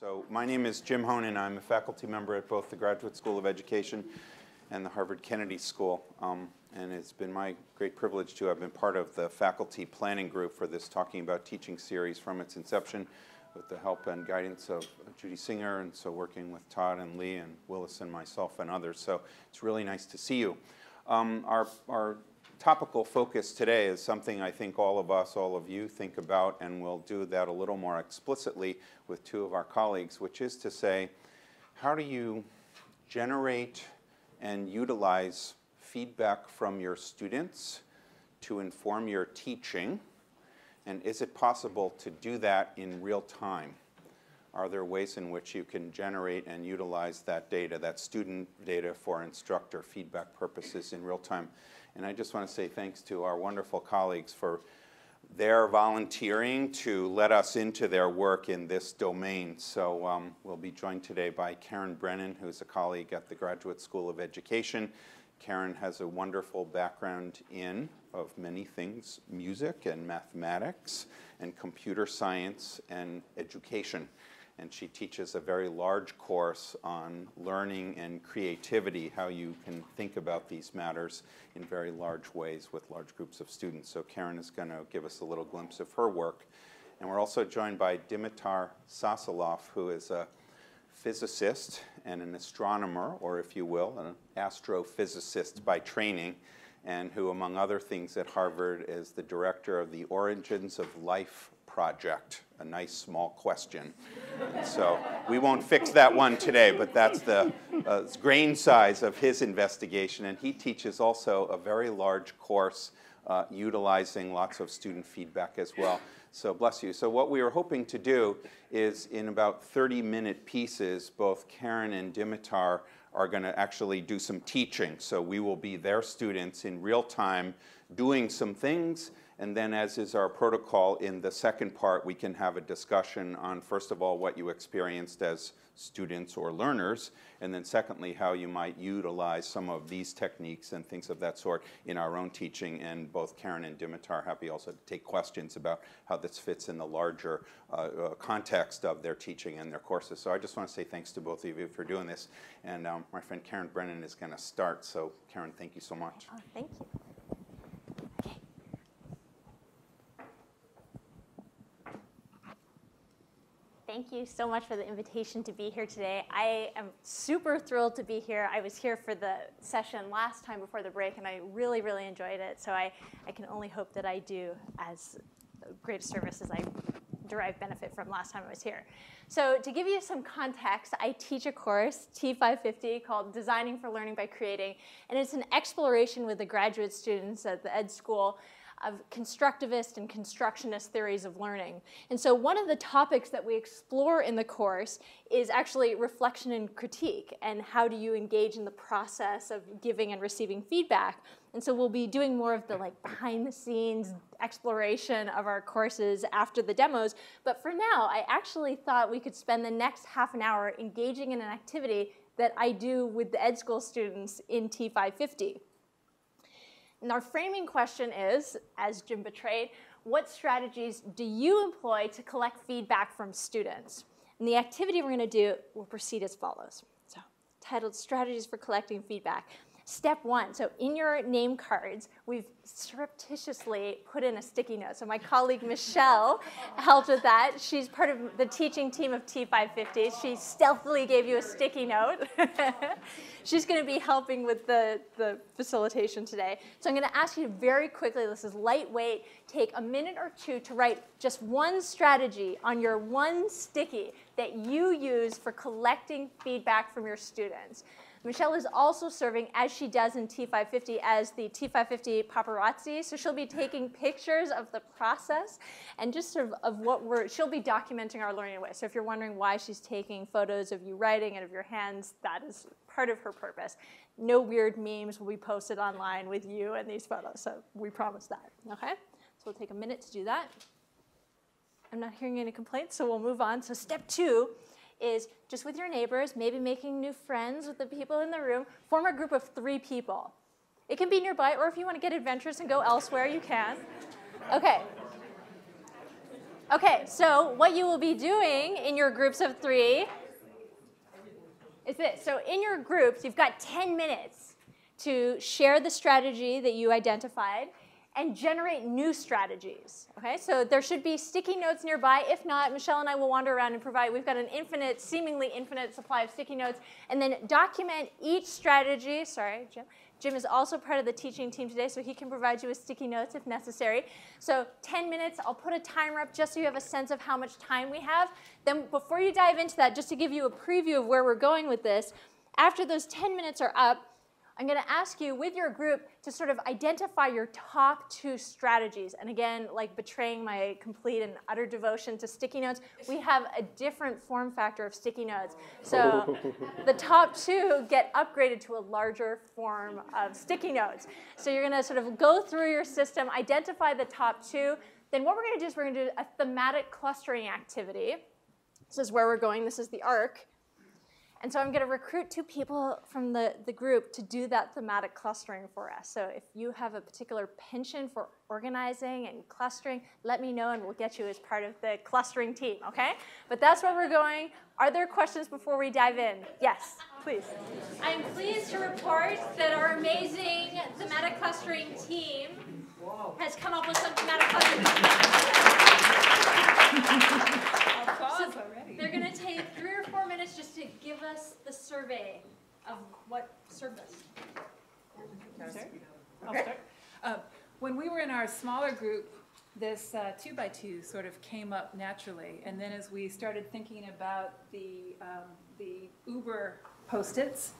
So my name is Jim Honan. I'm a faculty member at both the Graduate School of Education and the Harvard Kennedy School. And it's been my great privilege to have been part of the faculty planning group for this Talking About Teaching series from its inception with the help and guidance of Judy Singer, and so working with Todd and Lee and Willis and myself and others. So it's really nice to see you. Our topical focus today is something I think all of us, all of you think about, and we'll do that a little more explicitly with two of our colleagues, which is to say, how do you generate and utilize feedback from your students to inform your teaching? And is it possible to do that in real time? Are there ways in which you can generate and utilize that data, that student data for instructor feedback purposes in real time? And I just want to say thanks to our wonderful colleagues for their volunteering to let us into their work in this domain. So we'll be joined today by Karen Brennan, who's a colleague at the Graduate School of Education. Karen has a wonderful background in, of many things, music and mathematics and computer science and education. And she teaches a very large course on learning and creativity, how you can think about these matters in very large ways with large groups of students. So Karen is going to give us a little glimpse of her work. And we're also joined by Dimitar Sasalov, who is a physicist and an astronomer, or if you will, an astrophysicist by training, and who, among other things at Harvard, is the director of the Origins of Life Project, a nice small question. And so we won't fix that one today, but that's the grain size of his investigation. And he teaches also a very large course utilizing lots of student feedback as well. So bless you. So what we are hoping to do is, in about 30-minute pieces, both Karen and Dimitar are going to actually do some teaching. So we will be their students in real time doing some things. And then, as is our protocol, in the second part, we can have a discussion on, first of all, what you experienced as students or learners, and then secondly, how you might utilize some of these techniques and things of that sort in our own teaching. And both Karen and Dimitar are happy also to take questions about how this fits in the larger context of their teaching and their courses. So I just want to say thanks to both of you for doing this. And my friend Karen Brennan is going to start. So Karen, thank you so much. Oh, thank you. Thank you so much for the invitation to be here today. I am super thrilled to be here. I was here for the session last time before the break, and I really, really enjoyed it. So I can only hope that I do as great a service as I derive benefit from last time I was here. So to give you some context, I teach a course, T550, called Designing for Learning by Creating. And it's an exploration with the graduate students at the Ed School of constructivist and constructionist theories of learning. And so one of the topics that we explore in the course is actually reflection and critique, and how do you engage in the process of giving and receiving feedback. And so we'll be doing more of the behind the scenes exploration of our courses after the demos. But for now, I actually thought we could spend the next half an hour engaging in an activity that I do with the Ed School students in T550. And our framing question is, as Jim betrayed, what strategies do you employ to collect feedback from students? And the activity we're going to do will proceed as follows. So, titled Strategies for Collecting Feedback. Step one, so in your name cards, we've surreptitiously put in a sticky note. So my colleague Michelle helped with that. She's part of the teaching team of T550. She stealthily gave you a sticky note. She's going to be helping with the facilitation today. So I'm going to ask you to very quickly, this is lightweight, take a minute or two to write just one strategy on your one sticky that you use for collecting feedback from your students. Michelle is also serving, as she does in T550, as the T550 paparazzi. So she'll be taking pictures of the process and just sort of what she'll be documenting our learning away. So if you're wondering why she's taking photos of you writing and of your hands, that is part of her purpose. No weird memes will be posted online with you and these photos, so we promise that, okay? So we'll take a minute to do that. I'm not hearing any complaints, so we'll move on. So step two is just with your neighbors, maybe making new friends with the people in the room, form a group of 3 people. It can be nearby, or if you want to get adventurous and go elsewhere, you can. Okay. Okay, so what you will be doing in your groups of 3 is this. So in your groups, you've got 10 minutes to share the strategy that you identified and generate new strategies. Okay, so there should be sticky notes nearby. If not, Michelle and I will wander around and provide. We've got an infinite, seemingly infinite supply of sticky notes, and then document each strategy. Sorry, Jim. Jim is also part of the teaching team today, so he can provide you with sticky notes if necessary. So 10 minutes, I'll put a timer up just so you have a sense of how much time we have. Then before you dive into that, just to give you a preview of where we're going with this, after those 10 minutes are up, I'm going to ask you with your group to sort of identify your top 2 strategies. And again, like betraying my complete and utter devotion to sticky notes, we have a different form factor of sticky notes. So the top 2 get upgraded to a larger form of sticky notes. So you're going to sort of go through your system, identify the top 2. Then what we're going to do is we're going to do a thematic clustering activity. This is where we're going. This is the arc. And so I'm going to recruit 2 people from the group to do that thematic clustering for us. So if you have a particular penchant for organizing and clustering, let me know and we'll get you as part of the clustering team, okay? But that's where we're going. Are there questions before we dive in? Yes, please. I'm pleased to report that our amazing thematic clustering team has come up with some thematic clustering. So they're going to take 3 or 4 minutes just to give us the survey of what served us. I'll start. When we were in our smaller group, this 2x2 sort of came up naturally, and then as we started thinking about the Uber Post-its,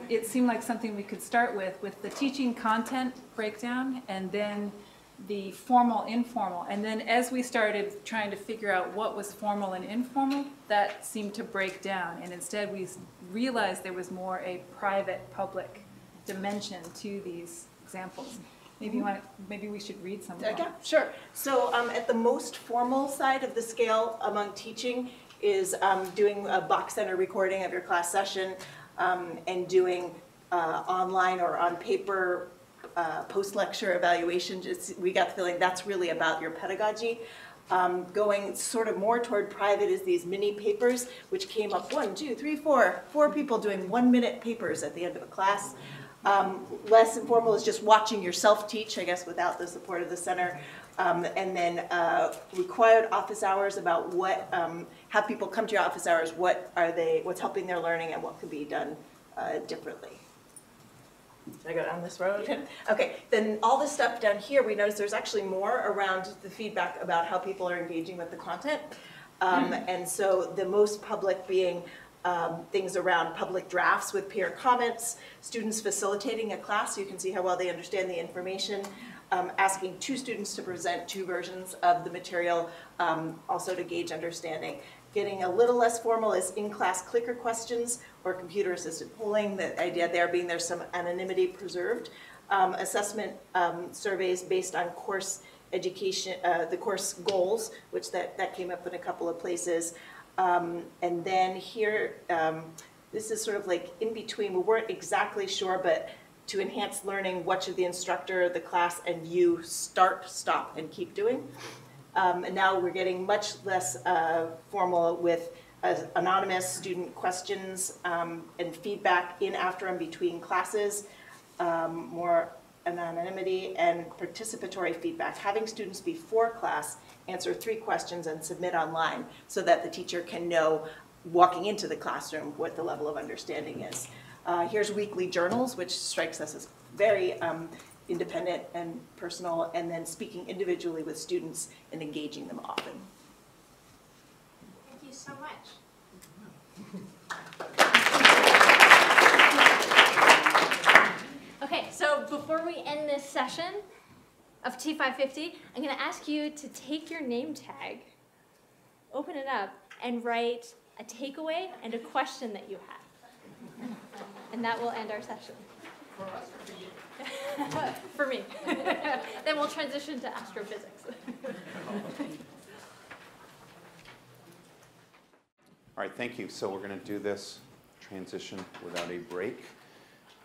it seemed like something we could start with the teaching content breakdown, and then the formal, informal. And then as we started trying to figure out what was formal and informal, that seemed to break down. And instead we realized there was more a private, public dimension to these examples. Maybe we should read some of them. Okay, sure. So at the most formal side of the scale among teaching is doing a box center recording of your class session and doing online or on paper post-lecture evaluation. We got the feeling that's really about your pedagogy. Going sort of more toward private is these mini papers, which came up 1, 2, 3, 4 people doing 1-minute papers at the end of a class. Less informal is just watching yourself teach, I guess, without the support of the center. And then required office hours about what, have people come to your office hours, what's helping their learning and what could be done differently. Did I go down this road? Okay, then all this stuff down here, we notice there's actually more around the feedback about how people are engaging with the content. And so the most public being things around public drafts with peer comments, students facilitating a class so you can see how well they understand the information, asking 2 students to present 2 versions of the material, also to gauge understanding. Getting a little less formal is in-class clicker questions or computer-assisted polling. The idea there being there's some anonymity preserved. Assessment surveys based on course education, the course goals, which that came up in a couple of places. And then here, this is sort of like in between. We weren't exactly sure, but to enhance learning, what should the instructor, the class, and you start, stop, and keep doing? And now we're getting much less formal with anonymous student questions and feedback in, after, and between classes, more anonymity, and participatory feedback. Having students before class answer 3 questions and submit online so that the teacher can know, walking into the classroom, what the level of understanding is. Here's weekly journals, which strikes us as very independent and personal, and then speaking individually with students and engaging them often. Thank you so much. Okay, so before we end this session of T550, I'm going to ask you to take your name tag, open it up, and write a takeaway and a question that you have. And that will end our session. For us or for you? For me. Then we'll transition to astrophysics. All right, thank you. So we're going to do this transition without a break.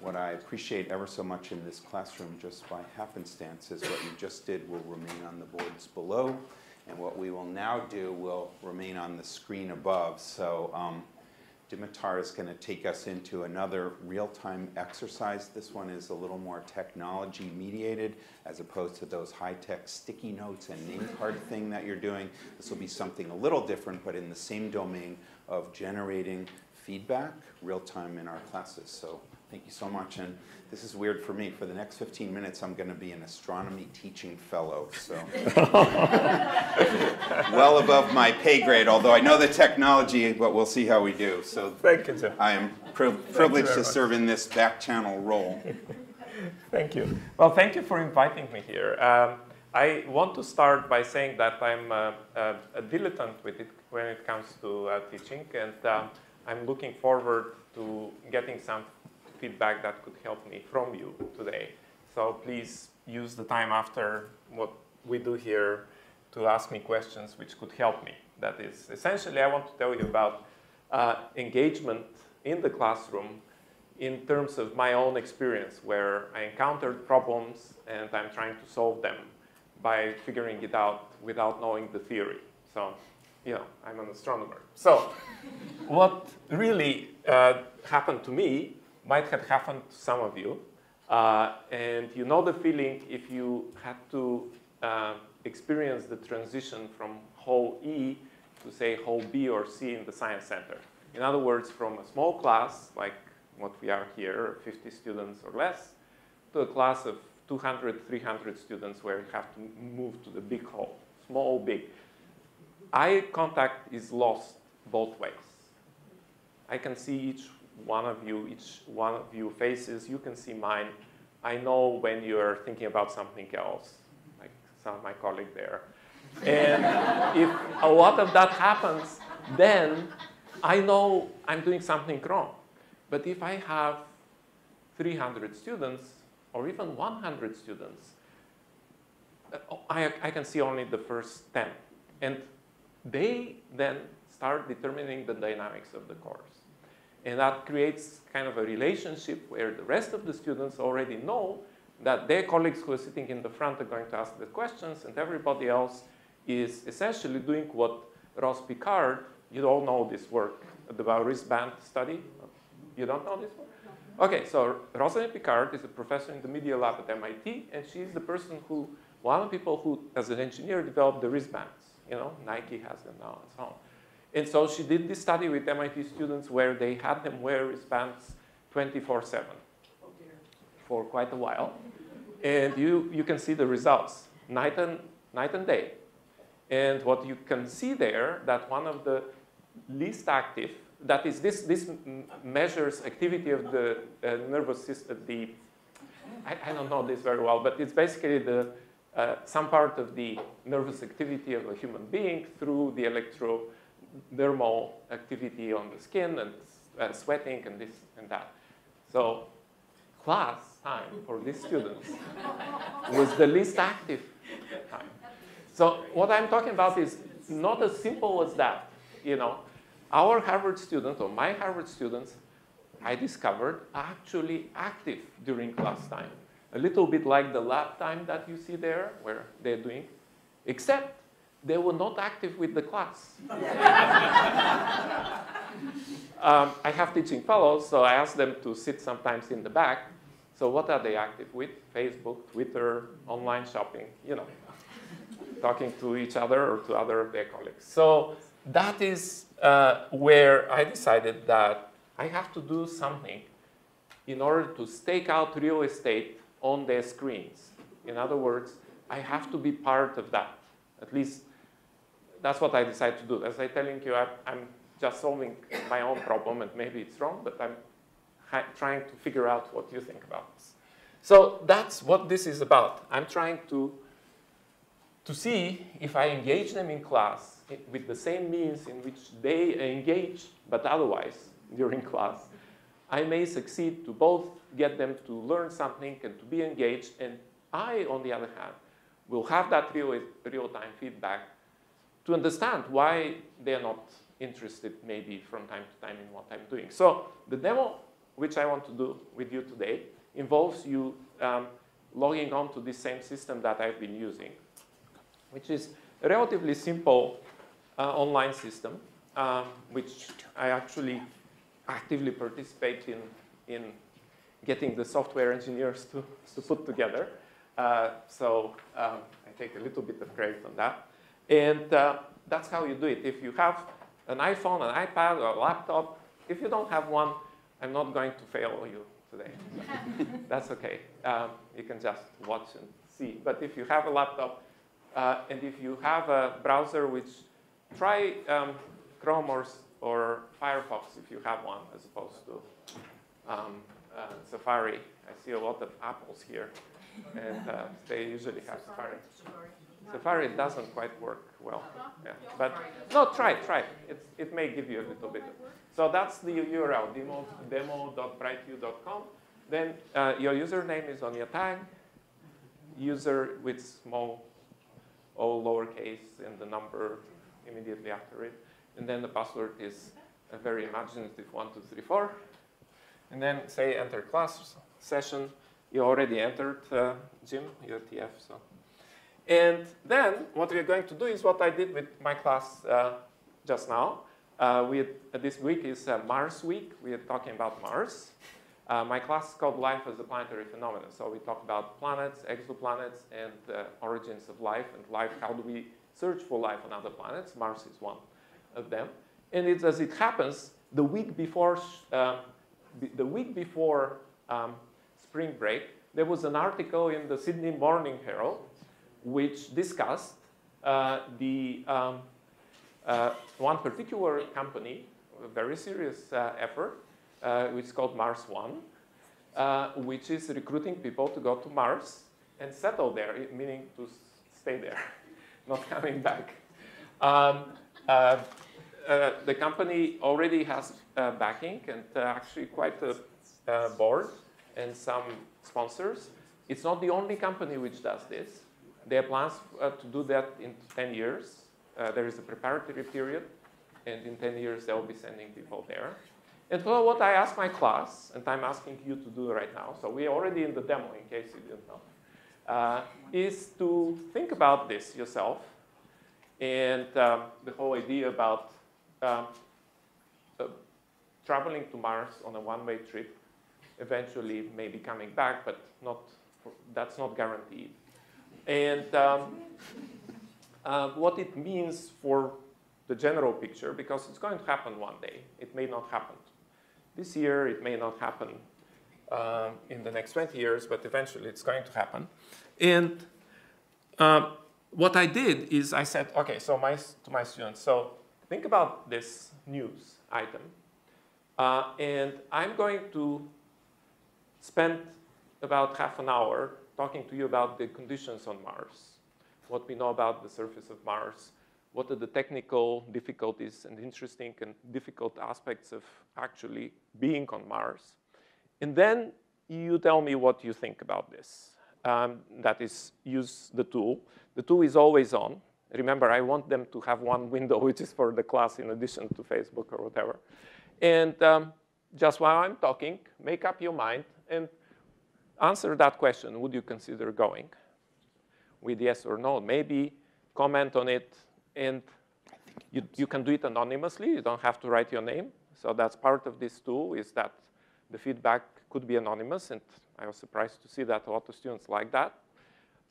What I appreciate ever so much in this classroom, just by happenstance, is what you just did will remain on the boards below. And what we will now do will remain on the screen above. So Dimitar is going to take us into another real-time exercise. This one is a little more technology mediated as opposed to those high-tech sticky notes and name card thing that you're doing. This will be something a little different, but in the same domain of generating feedback real-time in our classes. So thank you so much. And this is weird for me. For the next 15 minutes, I'm going to be an astronomy teaching fellow. So well above my pay grade, although I know the technology, but we'll see how we do. So thank you, sir. I am privileged to serve in this back channel role. Thank you. Well, thank you for inviting me here. I want to start by saying that I'm a dilettante with it when it comes to teaching, and I'm looking forward to getting some feedback that could help me from you today. So please use the time after what we do here to ask me questions which could help me. That is, essentially, I want to tell you about engagement in the classroom in terms of my own experience, where I encountered problems and I'm trying to solve them by figuring it out without knowing the theory. So, you know, I'm an astronomer. So what really happened to me might have happened to some of you. And you know the feeling if you had to experience the transition from Hall E to, say, Hall B or C in the Science Center. In other words, from a small class, like what we are here, 50 students or less, to a class of 200, 300 students where you have to move to the big hall, small, big. Eye contact is lost both ways. I can see each one of you faces. You can see mine. I know when you're thinking about something else, like some of my colleagues there. And if a lot of that happens, then I know I'm doing something wrong. But if I have 300 students, or even 100 students, I can see only the first 10. And they then start determining the dynamics of the course. And that creates kind of a relationship where the rest of the students already know that their colleagues who are sitting in the front are going to ask the questions, and everybody else is essentially doing what Ross Picard, you all know this work, the Bauris band study. You don't know this one? Okay, so Rosalind Picard is a professor in the media lab at MIT, and she's the person who, one of the people who, as an engineer, developed the wristbands. You know, Nike has them now and so on. And so she did this study with MIT students where they had them wear wristbands 24/7 for quite a while. And you can see the results, night and day. And what you can see there, that one of the least active, that is, this measures activity of the nervous system, I don't know this very well, but it's basically some part of the nervous activity of a human being through the electrodermal activity on the skin and sweating and this and that. So class time for these students was the least active time. So what I'm talking about is not as simple as that, you know. Our Harvard students, or my Harvard students, I discovered, are actually active during class time. A little bit like the lab time that you see there, where they're doing, except they were not active with the class. I have teaching fellows, so I ask them to sit sometimes in the back. So what are they active with? Facebook, Twitter, online shopping, you know, talking to each other or to other of their colleagues. So that is where I decided that I have to do something in order to stake out real estate on their screens. In other words, I have to be part of that. At least that's what I decided to do. As I'm telling you, I'm just solving my own problem, and maybe it's wrong, but I'm trying to figure out what you think about this. So that's what this is about. I'm trying to see if I engage them in class with the same means in which they engage, but otherwise, during class, I may succeed to both get them to learn something and to be engaged, and I, on the other hand, will have that real-time feedback to understand why they're not interested, maybe from time to time, in what I'm doing. So the demo, which I want to do with you today, involves you logging on to this same system that I've been using, which is a relatively simple online system, which I actually actively participate in getting the software engineers to put together. So I take a little bit of credit on that. And that's how you do it. If you have an iPhone, an iPad, or a laptop, if you don't have one, I'm not going to fail you today. That's OK. You can just watch and see. But if you have a laptop, and if you have a browser, which try Chrome or Firefox if you have one, as opposed to Safari. I see a lot of Apples here, and they usually have Safari. Safari doesn't quite work well. Yeah. But no, try. It may give you a little bit. So that's the URL, demo.brightview.com. Then your username is on your tag, user with small O lowercase and the number immediately after it. And then the password is a very imaginative 1, 2, 3, 4. And then say enter class session. You already entered, Jim, your TF. So. And then what we're going to do is what I did with my class just now. This week is Mars week. We are talking about Mars. My class is called Life as a Planetary Phenomenon. So we talk about planets, exoplanets, and origins of life. And life, how do we search for life on other planets? Mars is one of them. And it's, as it happens, the week before spring break, there was an article in the Sydney Morning Herald which discussed one particular company, a very serious effort, which is called Mars One, which is recruiting people to go to Mars and settle there, meaning to stay there, not coming back. The company already has backing and actually quite a board and some sponsors. It's not the only company which does this. There are plans to do that in 10 years. There is a preparatory period, and in 10 years, they'll be sending people there. And so what I ask my class, and I'm asking you to do right now, so we're already in the demo in case you didn't know, is to think about this yourself and the whole idea about traveling to Mars on a one-way trip, eventually maybe coming back, but that's not guaranteed. And what it means for the general picture, because it's going to happen one day. It may not happen this year. It may not happen in the next 20 years, but eventually it's going to happen. And what I did is I said, OK, so to my students, so think about this news item. And I'm going to spend about half an hour talking to you about the conditions on Mars, what we know about the surface of Mars, what are the technical difficulties and interesting and difficult aspects of actually being on Mars. And then you tell me what you think about this. That is, use the tool. The tool is always on. Remember, I want them to have one window, which is for the class in addition to Facebook or whatever. And just while I'm talking, make up your mind and answer that question. Would you consider going? With yes or no. Maybe comment on it. And you can do it anonymously. You don't have to write your name. So that's part of this tool, is that the feedback could be anonymous. And I was surprised to see that a lot of students like that.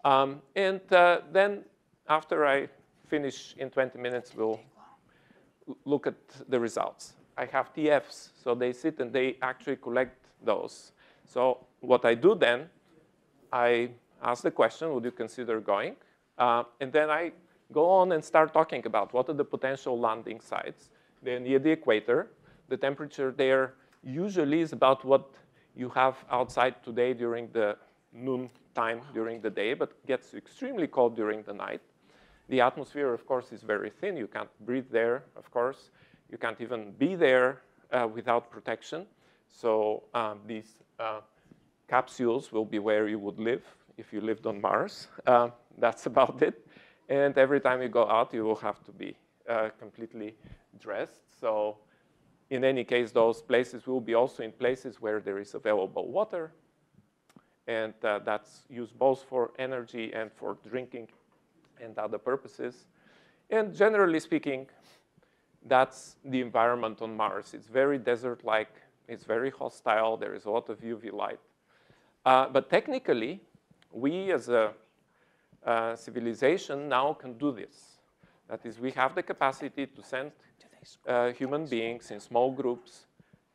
And then after I finish in 20 minutes, we'll look at the results. I have TFs. So they sit and they actually collect those. So what I do then, I ask the question, would you consider going? And then I go on and start talking about what are the potential landing sites. They're near the equator. The temperature there usually is about what you have outside today during the noon time during the day, but gets extremely cold during the night. The atmosphere, of course, is very thin. You can't breathe there, of course. You can't even be there without protection. So these capsules will be where you would live if you lived on Mars. That's about it. And every time you go out, you will have to be completely dressed. So in any case, those places will be also in places where there is available water. And that's used both for energy and for drinking and other purposes. And generally speaking, that's the environment on Mars. It's very desert-like. It's very hostile. There is a lot of UV light. But technically, we as a civilization now can do this. That is, we have the capacity to send human beings in small groups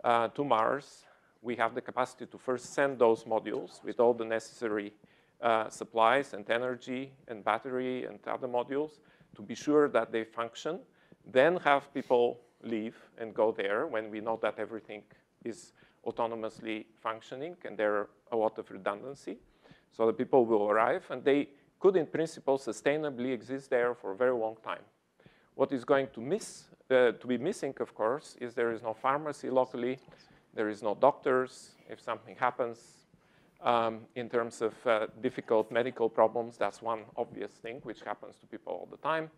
to Mars. We have the capacity to first send those modules with all the necessary supplies and energy and battery and other modules to be sure that they function. Then have people leave and go there when we know that everything is autonomously functioning and there a lot of redundancy. So the people will arrive and they could in principle sustainably exist there for a very long time. What is going to be missing, of course, is there is no pharmacy locally, there is no doctors. If something happens in terms of difficult medical problems, that's one obvious thing which happens to people all the time,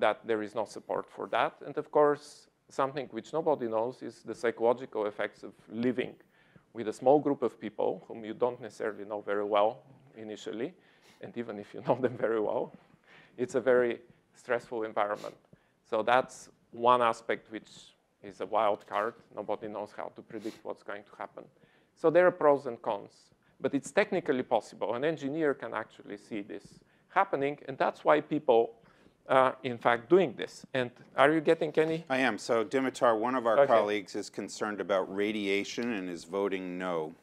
that there is no support for that. And of course, something which nobody knows is the psychological effects of living with a small group of people whom you don't necessarily know very well initially, and even if you know them very well, it's a very stressful environment. So that's one aspect which is a wild card. Nobody knows how to predict what's going to happen. So there are pros and cons, but it's technically possible. An engineer can actually see this happening, and that's why people are, in fact, doing this. And are you getting any? I am. So Dimitar, one of our colleagues is concerned about radiation and is voting no.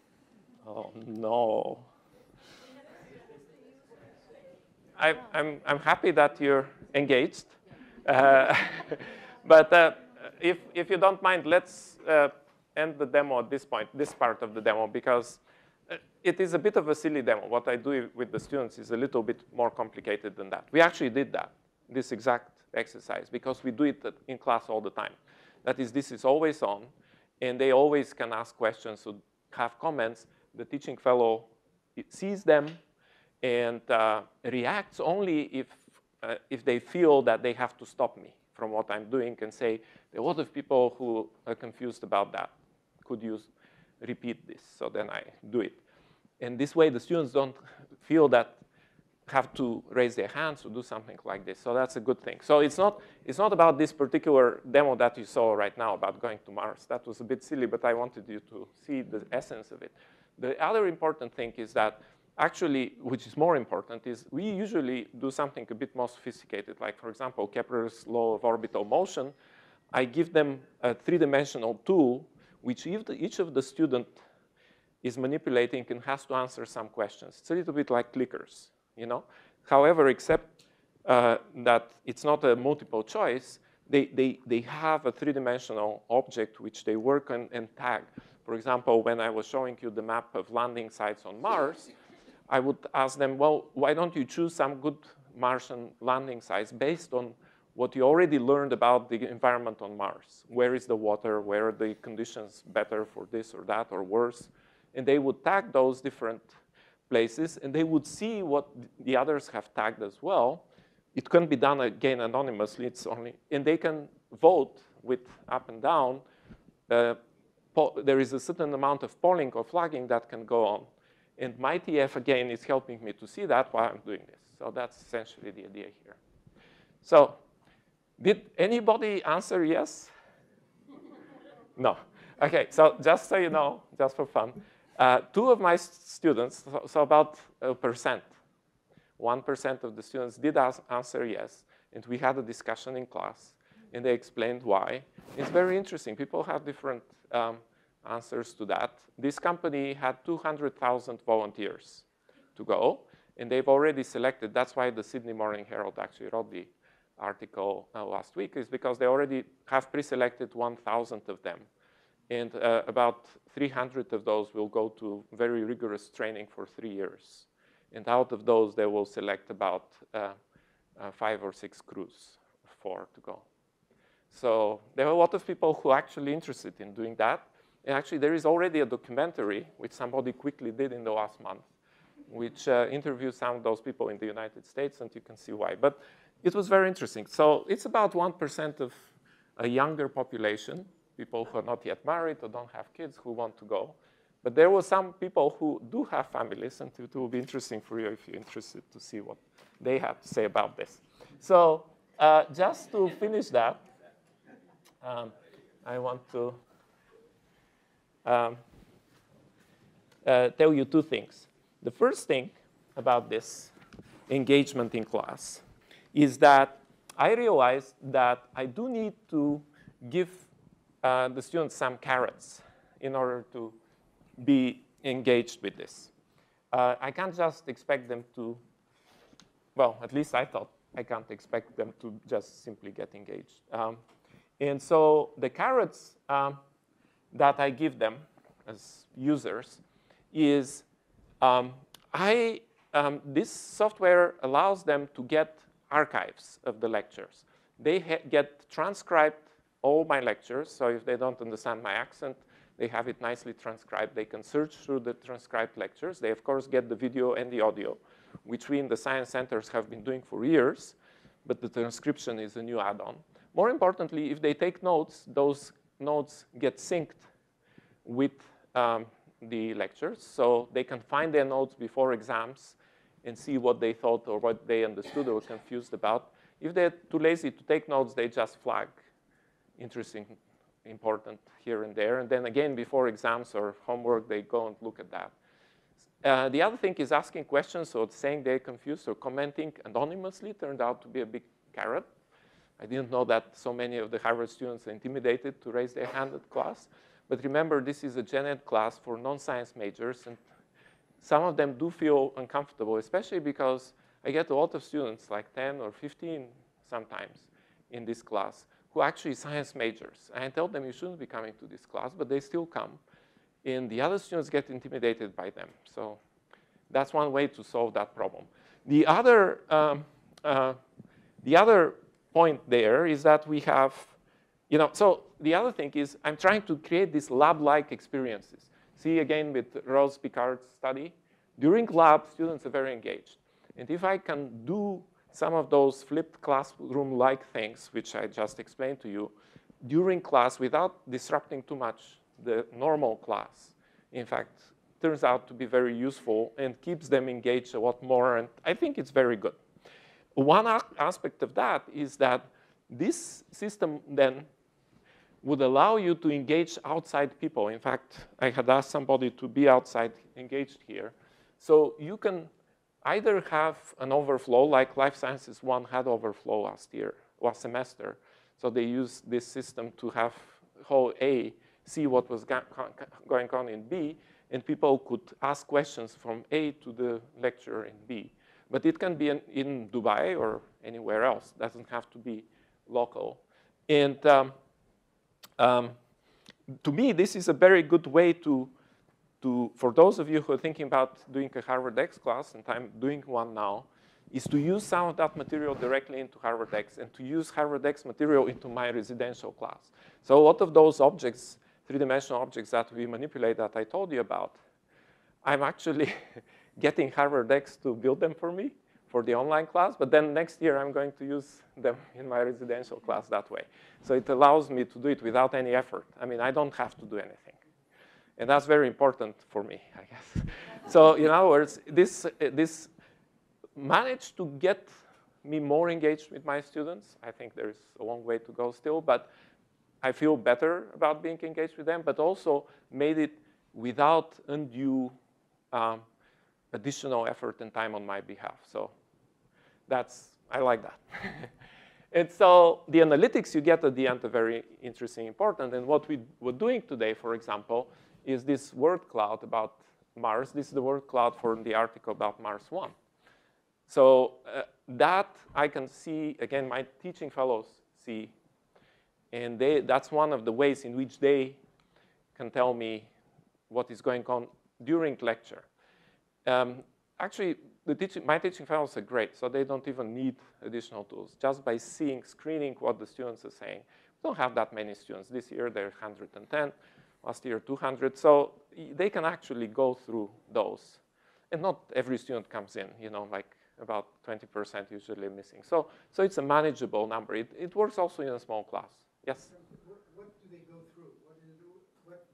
Oh, no. I'm happy that you're engaged. But if you don't mind, let's end the demo at this point, this part of the demo, because it is a bit of a silly demo. What I do with the students is a little bit more complicated than that. We actually did that, this exact exercise, because we do it in class all the time. That is, this is always on, and they always can ask questions or have comments. The teaching fellow sees them and reacts only if they feel that they have to stop me from what I'm doing and say, there are a lot of people who are confused about that. Could you repeat this? So then I do it. And this way, the students don't feel that have to raise their hands to do something like this. So that's a good thing. So it's not about this particular demo that you saw right now about going to Mars. That was a bit silly, but I wanted you to see the essence of it. The other important thing is that actually, which is more important, is we usually do something a bit more sophisticated. Like, for example, Kepler's law of orbital motion. I give them a three-dimensional tool, which each of the student is manipulating and has to answer some questions. It's a little bit like clickers, you know? However, except that it's not a multiple choice, they have a three-dimensional object which they work on and tag. For example, when I was showing you the map of landing sites on Mars, I would ask them, well, why don't you choose some good Martian landing sites based on what you already learned about the environment on Mars? Where is the water? Where are the conditions better for this or that or worse? And they would tag those different places, and they would see what the others have tagged as well. It couldn't be done, again, anonymously. It's only, and they can vote with up and down. There is a certain amount of polling or flagging that can go on. And my TF, again, is helping me to see that while I'm doing this. So that's essentially the idea here. So did anybody answer yes? No. OK, so just so you know, just for fun, two of my students, so about 1% of the students did answer yes. And we had a discussion in class. And they explained why. It's very interesting. People have different answers to that. This company had 200,000 volunteers to go, and they've already selected. That's why the Sydney Morning Herald actually wrote the article last week, is because they already have pre-selected 1,000 of them. And about 300 of those will go to very rigorous training for 3 years. And out of those, they will select about 5 or 6 crews, 4 to go. So there are a lot of people who are actually interested in doing that. And actually, there is already a documentary, which somebody quickly did in the last month, which interviews some of those people in the United States, and you can see why. But it was very interesting. So it's about 1% of a younger population, people who are not yet married or don't have kids who want to go. But there were some people who do have families, and it will be interesting for you if you're interested to see what they have to say about this. So just to finish that, I want to tell you two things. The first thing about this engagement in class is that I realized that I do need to give the students some carrots in order to be engaged with this. I can't just expect them to, well, at least I thought I can't expect them to just simply get engaged. And so the carrots that I give them as users is this software allows them to get archives of the lectures. They get transcribed all my lectures, so if they don't understand my accent, they have it nicely transcribed. They can search through the transcribed lectures. They, of course, get the video and the audio, which we in the science centers have been doing for years, but the transcription is a new add-on. More importantly, if they take notes, those notes get synced with the lectures, so they can find their notes before exams and see what they thought or what they understood or were confused about. If they're too lazy to take notes, they just flag interesting, important here and there. And then again, before exams or homework, they go and look at that. The other thing is asking questions or saying they're confused or commenting anonymously turned out to be a big carrot. I didn't know that so many of the Harvard students are intimidated to raise their hand at class. But remember, this is a gen ed class for non-science majors, and some of them do feel uncomfortable, especially because I get a lot of students, like 10 or 15 sometimes in this class, who are actually science majors. And I tell them you shouldn't be coming to this class, but they still come. And the other students get intimidated by them. So that's one way to solve that problem. The other point there is that we have, so the other thing is I'm trying to create these lab-like experiences. See again with Rose Picard's study. During lab, students are very engaged. And if I can do some of those flipped classroom-like things, which I just explained to you, during class without disrupting too much the normal class, in fact, turns out to be very useful and keeps them engaged a lot more. And I think it's very good. One aspect of that is that this system then would allow you to engage outside people. In fact, I had asked somebody to be outside engaged here. So you can either have an overflow, like Life Sciences 1 had overflow last semester. So they used this system to have whole A see what was going on in B, and people could ask questions from A to the lecturer in B. But it can be in Dubai or anywhere else. It doesn't have to be local. And to me, this is a very good way for those of you who are thinking about doing a Harvard X class, and I'm doing one now, is to use some of that material directly into Harvard X and to use Harvard X material into my residential class. So a lot of those objects, three-dimensional objects that we manipulate that I told you about, I'm actually getting Harvard X to build them for me for the online class, but then next year I'm going to use them in my residential class that way. So it allows me to do it without any effort. I mean, I don't have to do anything. And that's very important for me, I guess. So in other words, this managed to get me more engaged with my students. I think there's a long way to go still, but I feel better about being engaged with them, but also made it without undue additional effort and time on my behalf. So I like that. And so the analytics you get at the end are very interesting, important. And what we were doing today, for example, is this word cloud about Mars. This is the word cloud for the article about Mars 1. So that I can see, again, my teaching fellows see. And that's one of the ways in which they can tell me what is going on during lecture. Actually, my teaching fellows are great, so they don't even need additional tools. Just by screening what the students are saying. We don't have that many students. This year, there are 110. Last year, 200. So they can actually go through those. And not every student comes in, like about 20% usually missing. So it's a manageable number. It works also in a small class. Yes? What do they go through? What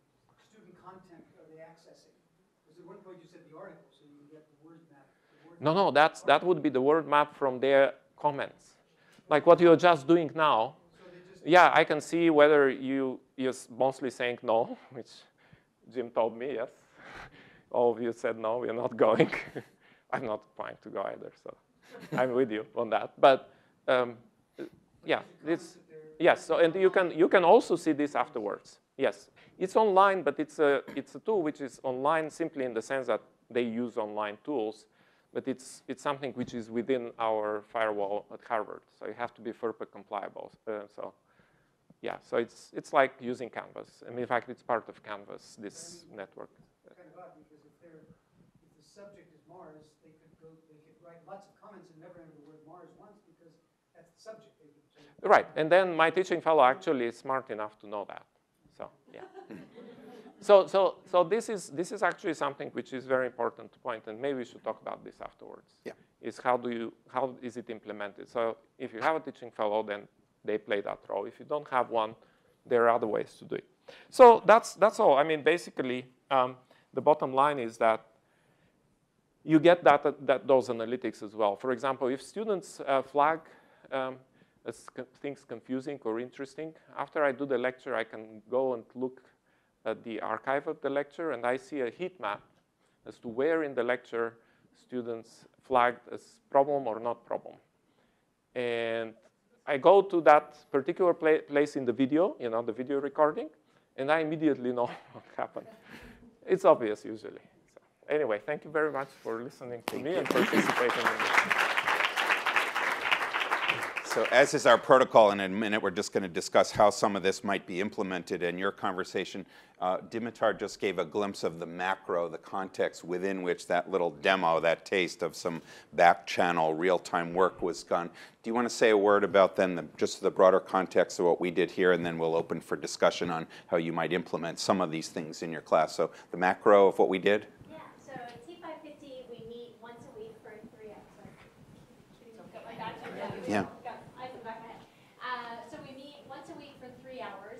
student content are they accessing? Because at one point you said the article, so you get the word map. No, that would be the word map from their comments. like what you're just doing now. Yeah, I can see whether you're mostly saying no, which Jim told me, yes. All of you said no, we're not going. I'm not planning to go either, so I'm with you on that. But yeah, yes. So and you can also see this afterwards. Yes, it's online, but it's a tool which is online simply in the sense that they use online tools, but it's something which is within our firewall at Harvard. So you have to be FERPA compliable. So yeah, so it's like using Canvas, and in fact, it's part of Canvas. This network. Kind of odd because if the subject is Mars, they could write lots of comments and never enter the word Mars once because that's the subject. Right, and then my teaching fellow actually is smart enough to know that. So yeah. So this is actually something which is very important to point, and maybe we should talk about this afterwards. Yeah. Is how is it implemented? So if you have a teaching fellow, then they play that role. If you don't have one, there are other ways to do it. So that's all. I mean, basically, the bottom line is that you get those analytics as well. For example, if students flag things confusing or interesting, after I do the lecture, I can go and look at the archive of the lecture, and I see a heat map as to where in the lecture students flagged as problem or not problem. And I go to that particular place in the video, the video recording, and I immediately know what happened. It's obvious usually. So anyway, thank you very much for listening to me and participating in this. So as is our protocol, in a minute we're just going to discuss how some of this might be implemented in your conversation. Dimitar just gave a glimpse of the macro, the context within which that little demo, that taste of some back-channel real-time work was done. Do you want to say a word about then just the broader context of what we did here, and then we'll open for discussion on how you might implement some of these things in your class. So the macro of what we did? Yeah, so at T550, we meet once a week for 3 hours. Yeah. So we meet once a week for 3 hours,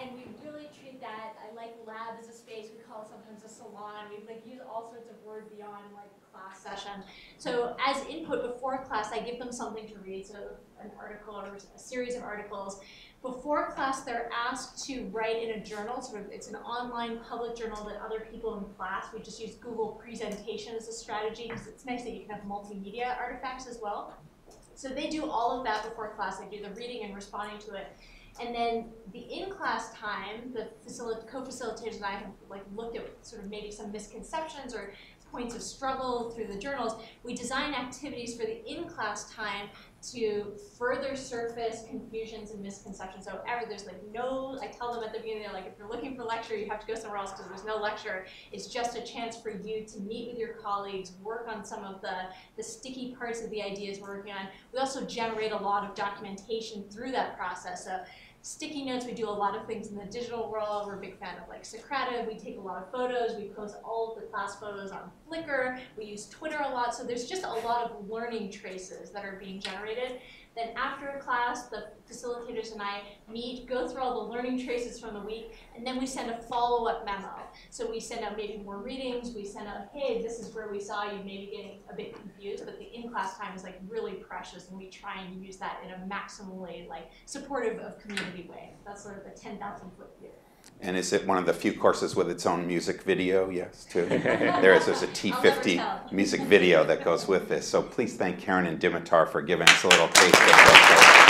and we really treat that, I like lab as a space, we call it sometimes a salon, we use all sorts of words beyond class session. So as input before class, I give them something to read, so an article or a series of articles. Before class, they're asked to write in a journal, it's an online public journal that other people in class, we just use Google Presentation as a strategy, because it's nice that you can have multimedia artifacts as well. So they do all of that before class. They do the reading and responding to it. And then the in-class time, the co-facilitators and I have looked at sort of maybe some misconceptions or points of struggle through the journals. We design activities for the in-class time to further surface confusions and misconceptions. So there's no, I tell them at the beginning, if you're looking for lecture, you have to go somewhere else because there's no lecture. It's just a chance for you to meet with your colleagues, work on some of the sticky parts of the ideas we're working on. We also generate a lot of documentation through that process. So sticky notes, we do a lot of things in the digital world. We're a big fan of Socrative. We take a lot of photos. We post all of the class photos on Flickr. We use Twitter a lot. So there's just a lot of learning traces that are being generated. Then after class, the facilitators and I meet, go through all the learning traces from the week, and then we send a follow-up memo. So we send out maybe more readings. We send out, hey, this is where we saw you maybe getting a bit confused, but the in-class time is really precious, and we try and use that in a maximally supportive of community way. That's sort of the 10,000-foot view. And is it one of the few courses with its own music video? Yes, too. There's a T50 music video that goes with this. So please thank Karen and Dimitar for giving us a little taste of that.